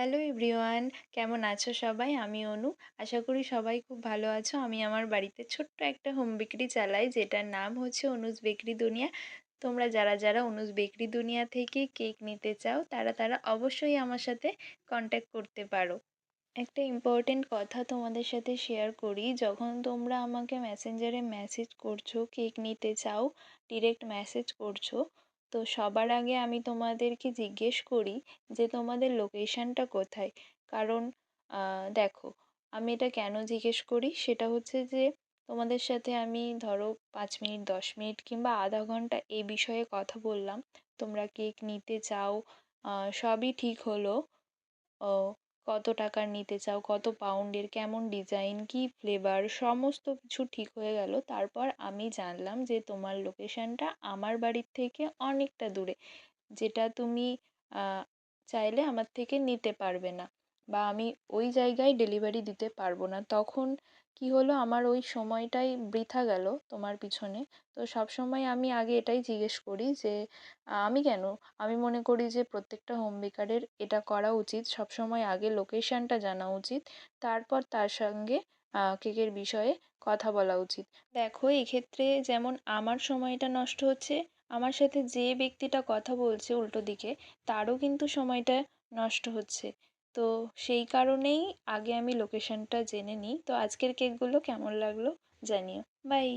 Hello everyone, কেমন আছো সবাই? আমি অনু। আশা করি সবাই খুব ভালো আছো। আমি আমার বাড়িতে ছোট্ট একটা হোম বেকারি চালাই, যেটার নাম হচ্ছে অনুজ বেকরি দুনিয়া। তোমরা যারা যারা অনুজ বেকরি দুনিয়া থেকে কেক নিতে চাও, তারা অবশ্যই আমার সাথে কন্ট্যাক্ট করতে পারো। একটা ইম্পর্টেন্ট কথা তোমাদের সাথে শেয়ার করি। যখন তোমরা আমাকে মেসেঞ্জারে মেসেজ করছো কেক নিতে চাও, ডিরেক্ট মেসেজ করছো, তো সবার আগে আমি তোমাদেরকে জিজ্ঞেস করি যে তোমাদের লোকেশনটা কোথায়। কারণ দেখো, আমি এটা কেন জিজ্ঞেস করি সেটা হচ্ছে যে তোমাদের সাথে আমি ধরো 5 মিনিট, 10 মিনিট কিংবা আধা ঘন্টা এই বিষয়ে কথা বললাম, তোমরা কেক নিতে চাও, সবই ঠিক হলো। ও, কত টাকার নিতে চাও, কত পাউন্ডের, কেমন ডিজাইন, কি ফ্লেভার, সমস্ত কিছু ঠিক হয়ে গেল। তারপর আমি জানলাম যে তোমার লোকেশনটা আমার বাড়ির থেকে অনেকটা দূরে, যেটা তুমি চাইলে আমার থেকে নিতে পারবে না, বা আমি ওই জায়গায় ডেলিভারি দিতে পারবো না। তখন কি হলো, আমার ওই সময়টাই বৃথা গেল তোমার পিছনে। তো সব সময় আমি আগে এটাই জিজ্ঞেস করি যে আমি কেন, আমি মনে করি যে প্রত্যেকটা হোম বেকারের এটা করা উচিত, সব সময় আগে লোকেশনটা জানা উচিত, তারপর তার সঙ্গে কেকের বিষয়ে কথা বলা উচিত। দেখো, এক্ষেত্রে যেমন আমার সময়টা নষ্ট হচ্ছে, আমার সাথে যে ব্যক্তিটা কথা বলছে উল্টো দিকে, তারও কিন্তু সময়টা নষ্ট হচ্ছে। তো সেই কারণেই আগে আমি লোকেশনটা জেনে নিই। তো আজকের কেকগুলো কেমন লাগলো জানিও। বাই।